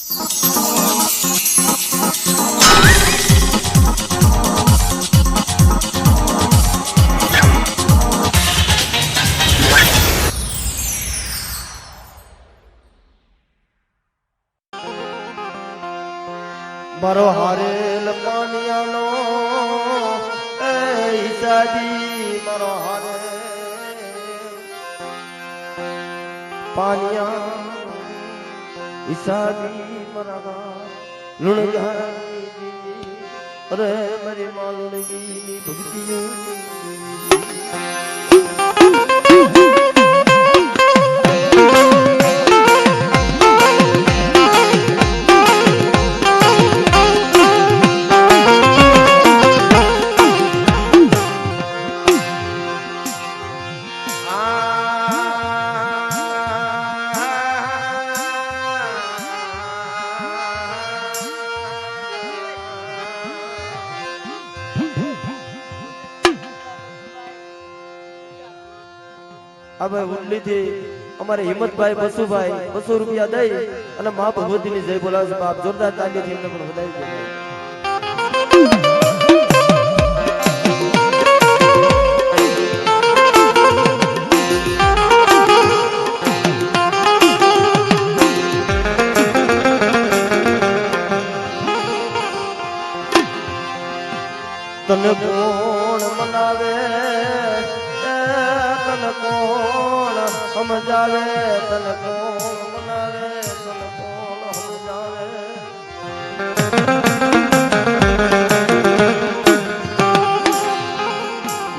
મારો હારેલ પાનિયાનો એ ઈસાજી મારો હારે પાનિયા ઈસાજી મારા લુણગાની અરે મારી માલણગીની ભક્તિઓ હવે ઉડલી થી અમારે હિંમતભાઈ બસુભાઈ 200 રૂપિયા દઈ અને મા ભગવતીની જય બોલાવે છે. બાપ જોરદાર તાલીથી એમને પણ વધાવી દે. તને કોણ મનાવે તને કોણ સમજાવે તને કોણ મનાવે તને કોણ સમજાવે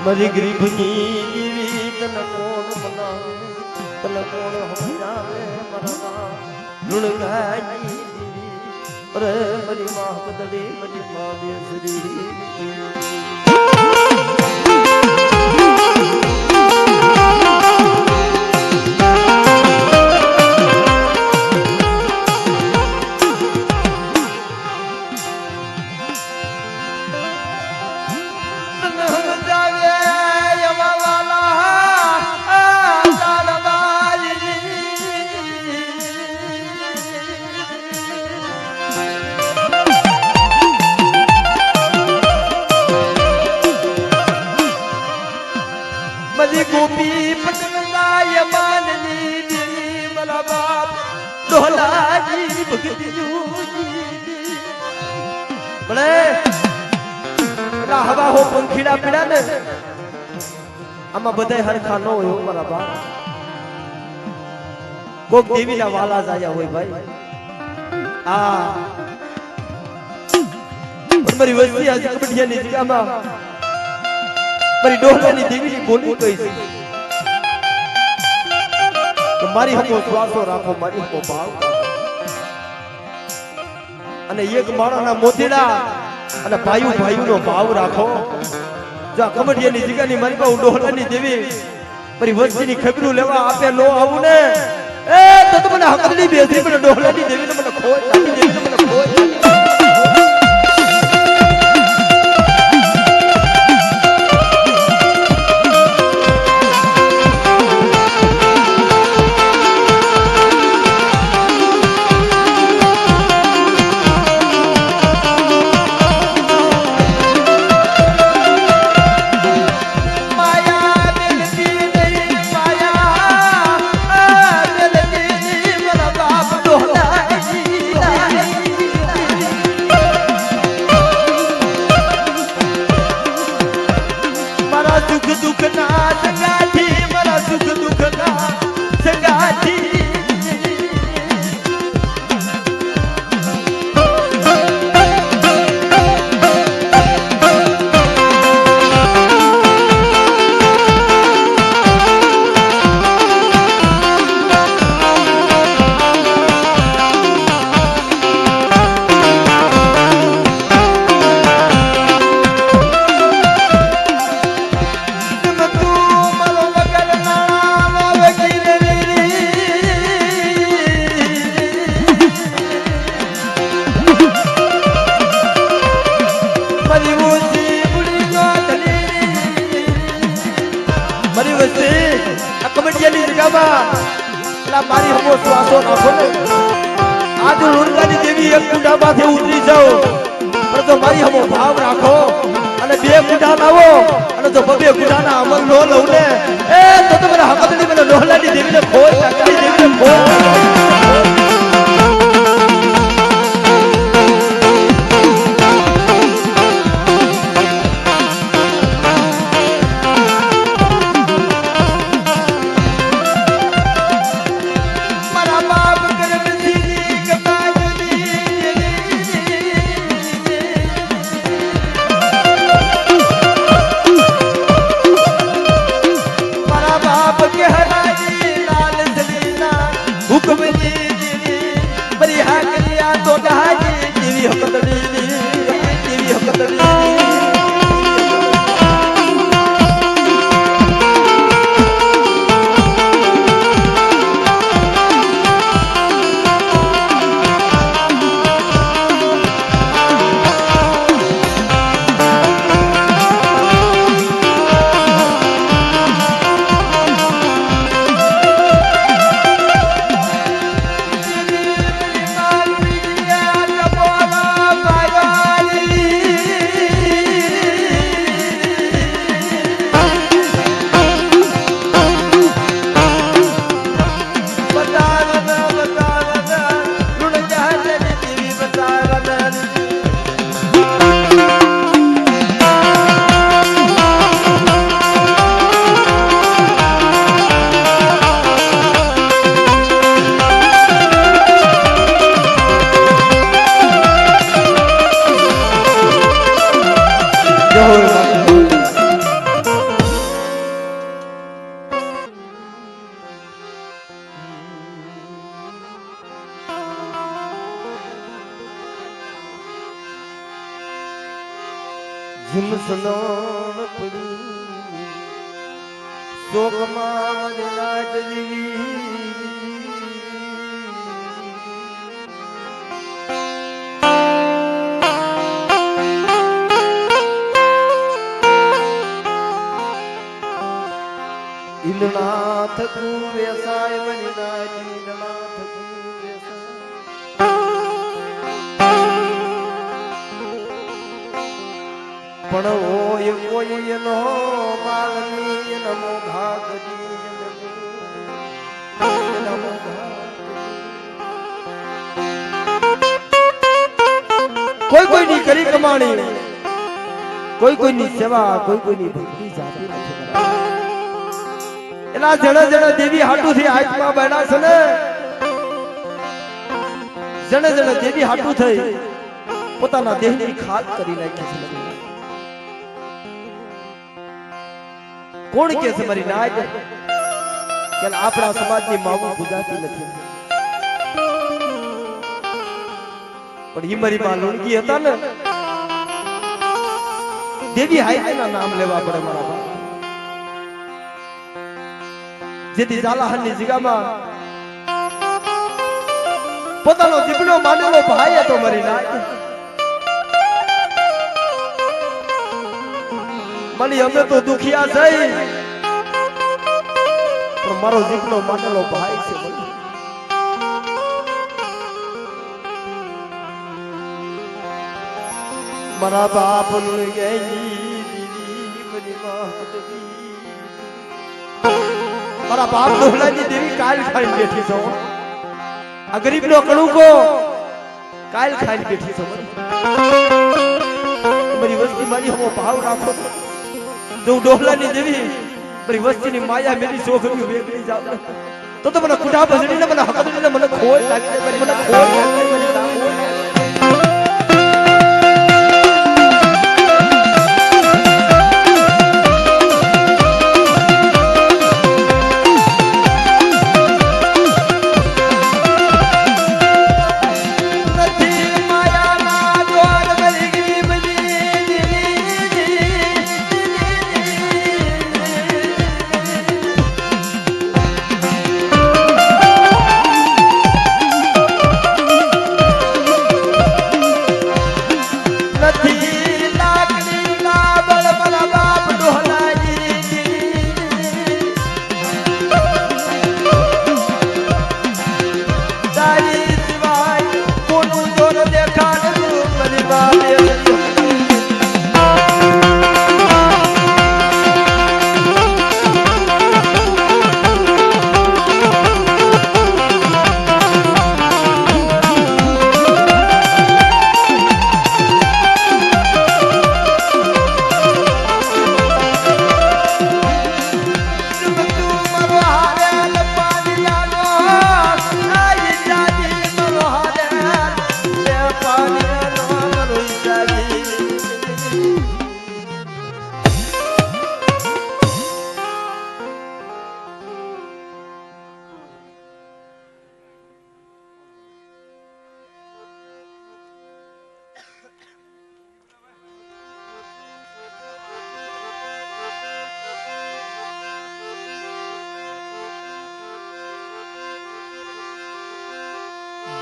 મારી ગરીબની જીવી તને કોણ મનાવે તને કોણ સમજાવે મારા લુણગાઈ જીવી અરે મારી માં બદલી મારી માં બેસરી गोपी पटनाय माननी देवी मला बाप ढोलाजी भगतीयूजी बड़े हवा हो पंखीड़ा पीड़ा ने आमा बधाय हरखा न होयो मारा बाप कोक देवी ना वाला जाया होय भाई आ मारी वस्ती आज कबड्डिया ની જગ્યામાં મારી ડોહલાની દેવીની બોલી કઈ છે તો મારી હકો શ્વાસો રાખો મારી હકો ભાવ અને એક માણાના મોતીડા અને ભાઈઓ ભાઈઓનો ભાવ રાખો જો કબડ્ડિયાની જગ્યાની મારી પાસે ડોહલાની દેવી મારી વસ્તીની ખબરું લેવા આપે નો આવું ને એ તો મને હકની બેસી મને ડોહલાની દેવીને મને ખોય ચાલી દેવીને મને ખોય કબડ્ડિયાની જગ્યામાં પેલા મારી હમો શ્વાસો નાખો ને આજ લુણકાની દેવી એક કુટામાંથી ઉતરી જાઓ પણ જો મારી હમો ભાવ રાખો અને બે કુટા લાવો અને જો બબે કુટાના અમલ નો લઉં ને એ તો મને હકતડી મને ડોહલાની દેવીને ખોલ નાખી દેવીને ખોલ જીમ સલોણ પડી શોકમાં નાચવી ઇલનાથ કુ વ્યસાય મની નાચી ઇલનાથ કુ પણ હોય કોઈ એનો માલની નમો ભાગજી કોઈ કોઈની કરી કમાણી કોઈ કોઈની સેવા કોઈ કોઈની ભક્તિ જાતી નથી એના જણે જણે દેવી હાટુ થી આત્મા બન્યા છે ને જણે જણે દેવી હાટુ થઈ પોતાના દેહની ખાત કરી નાખી છે કોણ કે છે મારી નાજ કે આપણા સમાજની માવું ગુજરાતી નથી પણ ઈ મારી માં લુણકી હતા ને દેવી હાઈના નામ લેવા પડે મારા બાપ જેથી જાલાહનની જગ્યામાં પોતાનો દીકરો માનેલો ભાઈ હતો મારી નાજ મળી અમે તો દુખિયા થઈ પણ મારો દીકરો માનેલો ભાઈ છે મારા બાપ નું મારા બાપ ડોહલાની દેવી કાલ ખાઈને બેઠી છો આ ગરીબ નો કણુકો કાલ ખાઈને બેઠી છો મારી વસ્તી મારી હમો ભાવ રાખો જો ડોહલાની દેવી મારી વસ્તીની માયા મેરી છોકરીઓ વેગળી જાવ તો મને કુટા ભજડીને મને હકડીને મને ખોટ લાગી મને ખોટ લાગી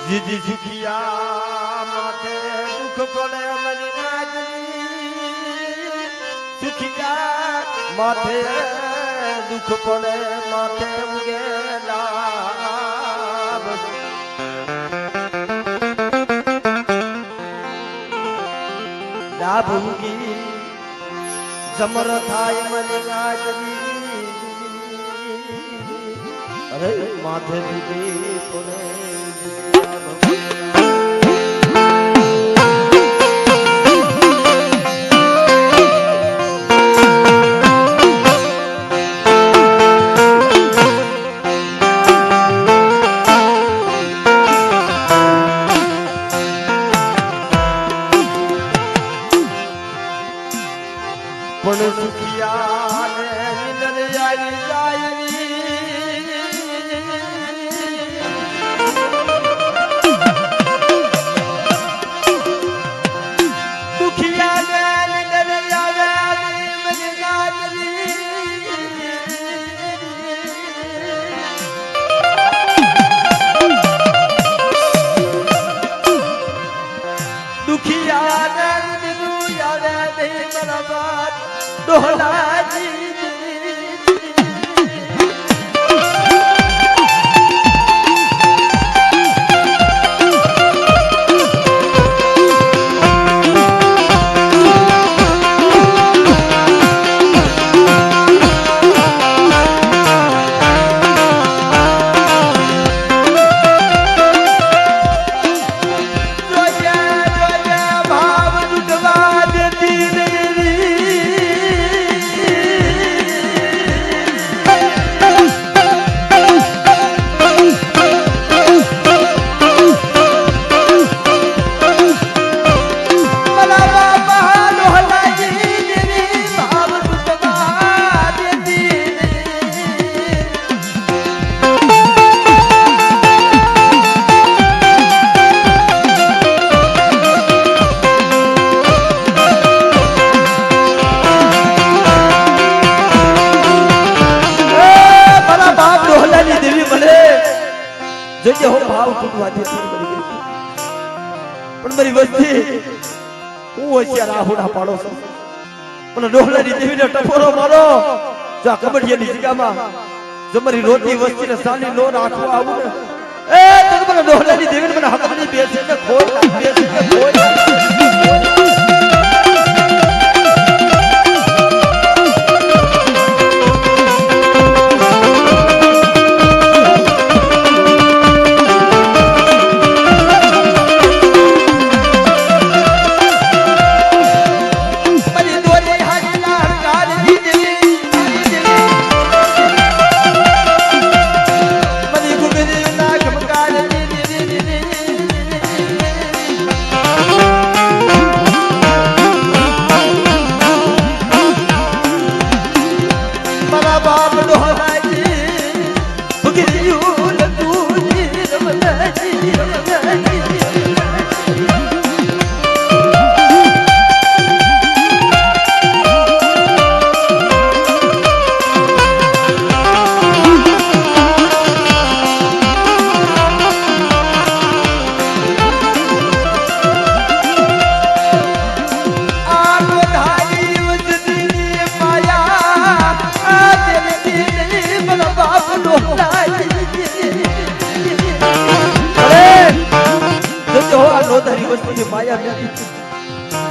જીજી સુખિયા માથે દુઃખ પડે મરી નાજરી સુખિયા માથે દુઃખ પડે માથે ઉગેલા ડાભ ઉગી જમર થાય મરી નાજરી અરે માથે દુઃખી પડે પણ સુખિયા ને નિંદર આવી જાય ડોલાજી જોજે હો ભાવ તૂટવા દે પણ મારી વસ્તી હું હોશિયાર આહુડા પાડો છું મને ડોહલાની દેવીને ટપોરો મારો જો આ કબડિયાની જગ્યામાં જો મારી રોટી વસ્તીને સાની નો રાખવા આવું ને એ તો મને ડોહલાની દેવીને મને હકની બેસે ને ખોટ બેસે ને ખોટ માયા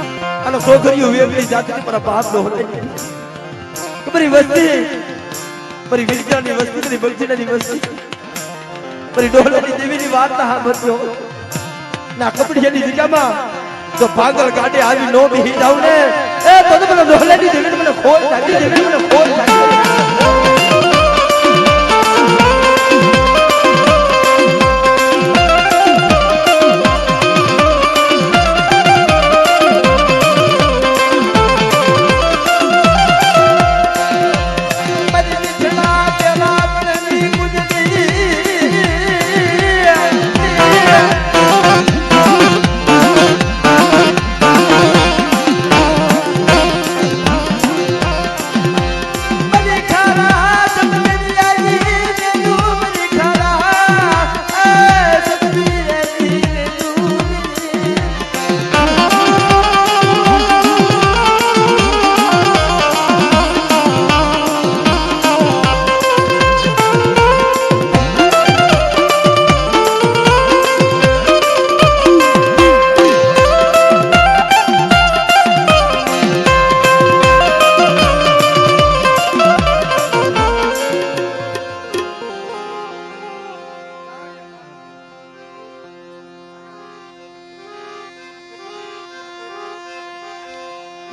અને છોકરીઓ વેગળી જાતી મારા બાપ નો મારી વસ્તી મારી વિદ્યાની વસ્તી મારી બગજીનાની વસ્તી મારી ડોલાની દેવીની વાત ના સાંભળજો ના કપડિયાની જગ્યામાં જો પાગલ ગાડી આવી નો બેહી જાવ ને એ તો મને ડોલાની દેવીને મને ખોલ લાગી દેવીને મને ખોલ લાગી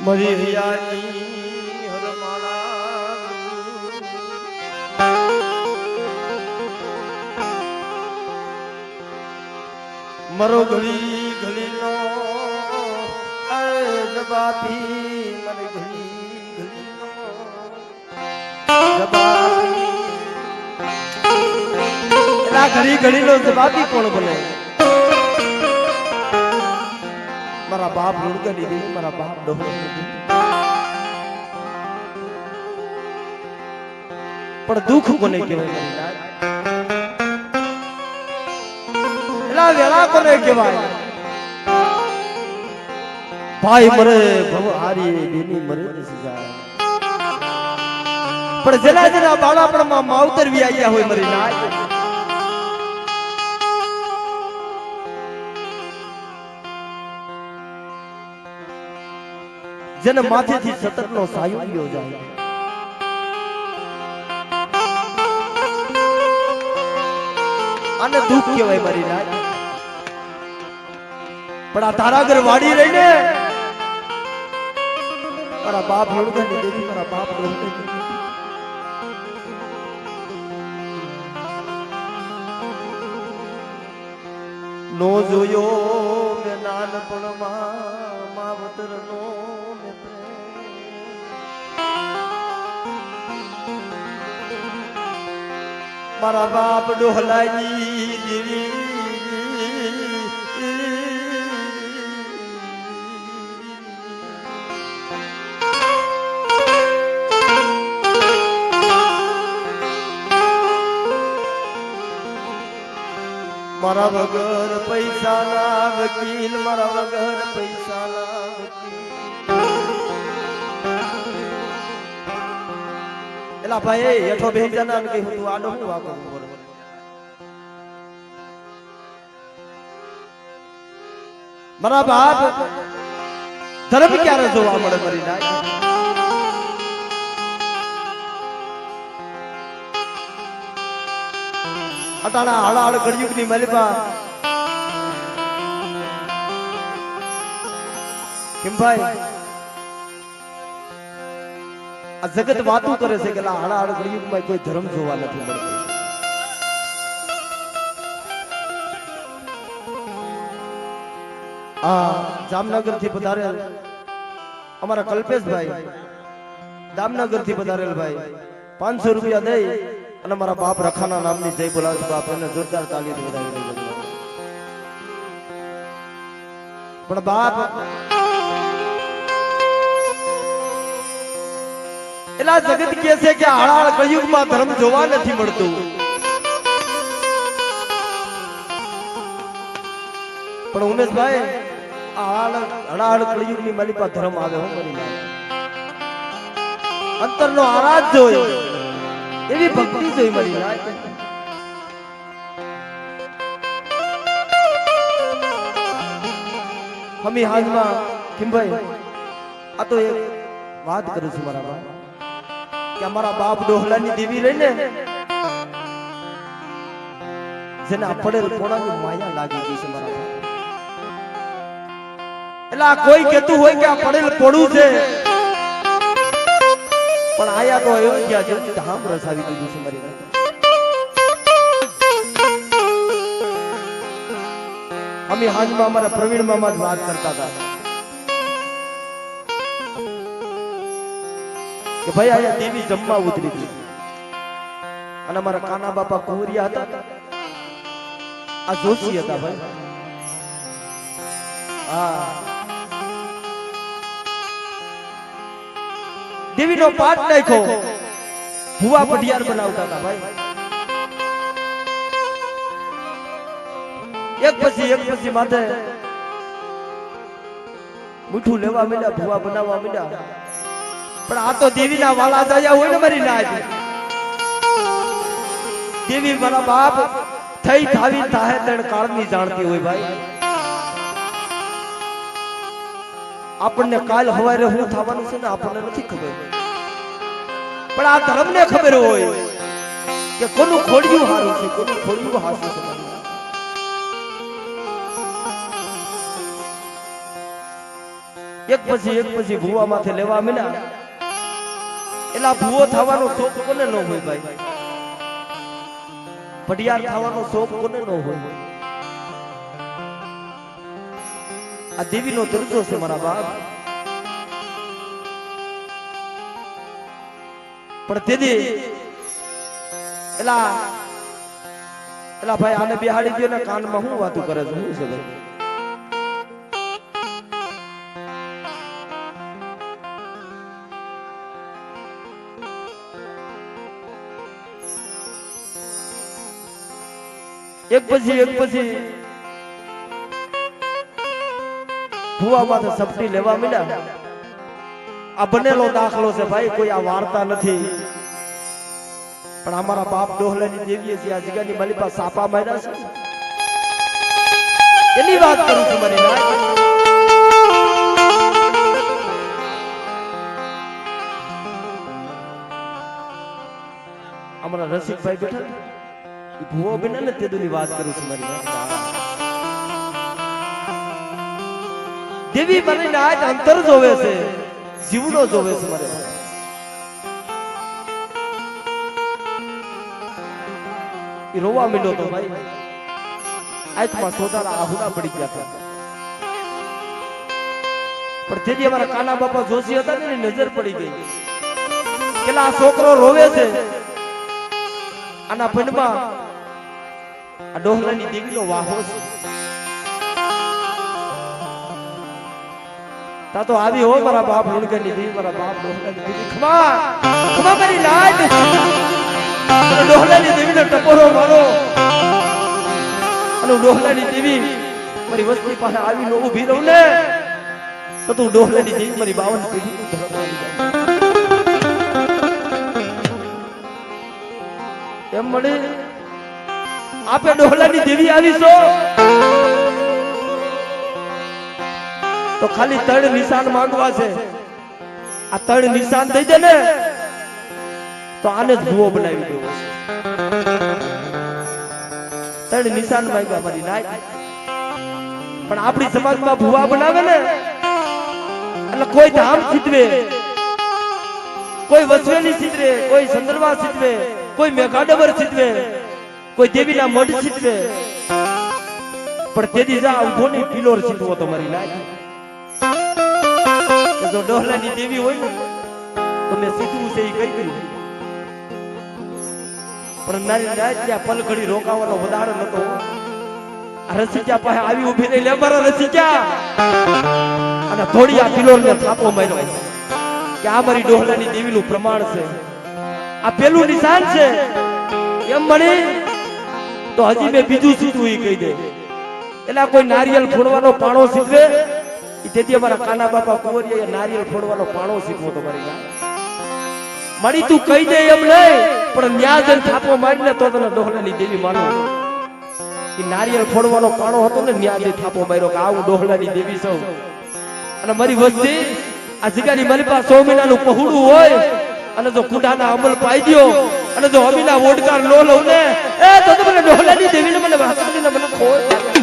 મરી રિયાની હરમાણા મરો ઘડી ઘડી નો જબાતી મને ઘડી ઘડી નો જબાતી એલા ઘડી ઘડી નો જબાતી કોણ બને મારા બાપ લુણકડી દે મારા બાપ ડોહો પણ દુઃખ કોને કહેવાય એલા વેળા કોને કહેવાય ભાઈ મરે ભવ હારી બેની મરે જાય પણ જેના જેના બાળપણમાં માવતર વી આવ્યા હોય મરી નાય જેને માથેથી સતત નો સાયો ગયો જાય આને દુઃખ કહેવાય મારી નાય પણ આ તારા ઘર વાડી રહીને મારા બાપ લુણકડી દેવી મારા બાપ નો જોયો મેં નાનપણમાં માવતર નો મારા બાપ ડોહલાની દેવી મારા વગર પૈસાના વકીલ મારા વગર પૈસાના એલા ભાઈ હેઠો બેહી જાના ને કહ્યું તું આડો હું વાગો મારા બાપ ધર્મ ક્યારે જોવા મળે મરી નાય અટાણા હળાહળ કળયુગ ની મલિપા કેમ ભાઈ આ જગત વાતું કરે છે કે હળાહળ કળયુગ માં કોઈ ધર્મ જોવા નથી મળતો આ જામનગર થી પધારેલ અમારા કલ્પેશભાઈ જામનગર થી પધારેલ ભાઈ 500 રૂપિયા દઈ અને મારા બાપ રખાના નામની જય બોલાવે છે બાપ એને જોરદાર તાળીથી વધાવી દઈએ પણ બાપ એલા જગત કહે છે કે હળાહળ કળયુગમાં ધર્મ જોવા નથી મળતું પણ ઉમેશભાઈ હળાહળ કળયુગની માલિપા ધર્મ આવે હો મરી અંતરનો આરાધ જોઈ એવી ભક્તિ જોઈ મરી હમી હાજમાં કિમભાઈ આ તો એક વાત કરું છું મારા બા કે અમારા બાપ ડોહલાની દેવી રહીને જેને પડેલ પોણાની માયા લાગી ગઈ છે મારા બા એટલે આ કોઈ કહેતું હોય કે આ પડેલ પોડું છે પણ આયા તો અયોધ્યા જેવું ધામ રસાવી દીધું છે મારી વાત અમે હાજમાં અમારા પ્રવીણ મામા જ વાત કરતા હતા કે ભાઈ અહીંયા દેવી જમવા ઉતરી હતી અને અમારા કાના બાપા કુંવરિયા હતા આ જોશી હતા ભાઈ હા દેવીનો પાઠ નાખ્યો ભુવા પઢિયાર બનાવતા હતા ભાઈ એક પછી માથે મીઠું લેવા માંડ્યા ભુવા બનાવવા માંડ્યા પણ આ તો દેવીના વાલા જાયા હોય ને મારી નાજ દેવી મારા બાપ થઈ થાવી થાહે તણ કાળની જાણતી હોય ભાઈ આપણને કાલ હવારે હું થવાનું છે ને આપણને નથી ખબર પણ આ ધર્મને ખબર હોય કે કોનું ખોડિયું હારું છે કોનું ખોડિયું હાસું છે એક પછી ભુવા માથે લેવા મીના એલા ભુવો થવાનો શોખ કોને ન હોય ભાઈ પઢિયાર થવાનો શોખ કોને ન હોય આ દેવીનો દરજ્જો છે મારા બાપ પણ તેથી એલા ભાઈ આને બિહાડી ગયો ને કાનમાં હું વાતું કરે છે શું છે ભાઈ એક પછી ભુવા માથે સપટી લેવા માંડ્યા આ બનેલો દાખલો છે ભાઈ કોઈ આ વાર્તા નથી પણ અમારા બાપ ડોહલાની દેવીએ છે આ જગ્યાની મારી પાસે સાપા માર્યા છે એની વાત કરું છું મારી નાય અમારા રસિકભાઈ બેઠા ભુવો બને ને તેની વાત કરું છું મારી દેવી મને આજ અંતર જોવે છે જીવનો જોવે છે મારે એ રોવા માંડ્યો તો ભાઈ આંખમાં સોદારા આહુડા પડી ગયા હતા પણ તેથી અમારા કાના બાપા જોશી હતા ને નજર પડી ગઈ કે આ છોકરો રોવે છે આના ભણમાં આ ડોહલાની દેવીનો વાહો છે તા તો આવી હો મારા બાપ લુણગરની દેવી મારા બાપ ડોહલાની દેવી ખમા મારી લાડ ડોહલાની દેવીનો ટપોરો મારો અને ડોહલાની દેવી મારી વસ્તી પાસે આવી નો ઊભી રહું ને તો તું ડોહલાની દેવી મારી 52 પેઢી ધરવાની એમ મળે આપે ડોહલાની દેવી આવીશો તો ખાલી 3 નિશાન માંગવા છે આ 3 નિશાન દઈ દે ને તો આને જ ભુવો બનાવી દેવો છે 3 નિશાન માંગ્યા મારી નાય પણ આપણી સમાજમાં ભુવા બનાવે ને એટલે કોઈ ધામ સિદ્ધવે કોઈ વસવેલી સિદ્ધવે કોઈ સંદર્ભા સિદ્ધવે કોઈ મેઘાડબર સિદ્ધવે કોઈ દેવીના મઢ સિદ્ધવે પણ તેદી જા ઉભોની પિલોર સિદ્ધવો તમારી નાય જો ડોહલાની દેવી હોય ને તો મેં સીધું છે એ કહી ગયું પણ નારી રાત ત્યાં પલઘડી રોકાવાનો વધારો નતો રસિકા પાસે આવી ઊભી રહી લે મારા રસિકા અને થોડી આ પિલોર ને થાપો માર્યો કે આ મારી ડોહલાની દેવીનું પ્રમાણ છે આ પેલું નિશાન છે એમ મળી તો હજી મેં બીજું સીધું એ કહી દે એટલે કોઈ નારિયેલ ફોડવાનો પાણો સીધવે તેથી અમારા કાના બાપા કુંવરિયા નારિયેળ ફોડવાનો પાણો શીખવો તો મારી મારી તું કહી દે એમ નહીં પણ ન્યા જન થાપો મારીને તો તને ડોહલાની દેવી માનો કે નારિયેળ ફોડવાનો પાણો હતો ને ન્યા જે થાપો માર્યો કે આવું ડોહલાની દેવી સૌ અને મારી વસ્તી આ જગ્યાની મારી પાસે 100 મહિનાનું પહોળું હોય અને જો કુંડાના અમલ પાઈ દ્યો અને જો અમીના વોડકાર નો લઉં ને એ તો મને ડોલાની દેવીને મને વાસણીને મને ખોટ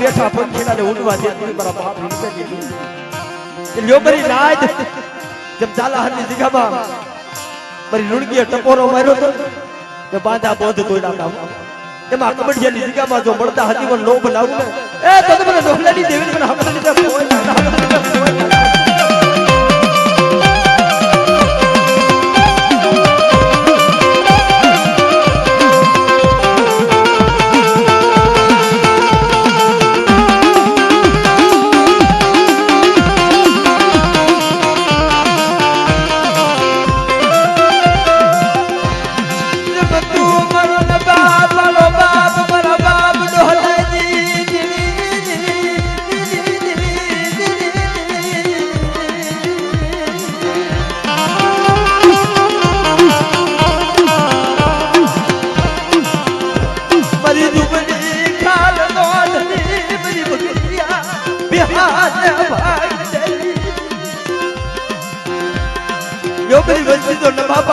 બેઠા પંખીના ઉડવા જેથી મારા બાપ નીકળે દીધું લ્યો બરી નાદ જબ જાલાહરની જગ્યામાં બરી લુણગીએ ટપોરો માર્યો તો મે બાંધા બોધ તોડ્યા કામ એમાં કબડિયાની જગ્યામાં જો મળતા હજી પણ નો બનાવું ને એ તો મને ડોહલાની દેવીને મને હકલ લીધા કોઈ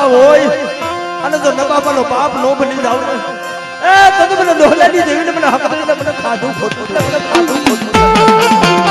હોય અને જો નબાબાનો બાપ નો બની જાવ એ તો મને ડોલાની દેવીને મને હક મને ખાધું ખોટું મને ખાધું ખોટું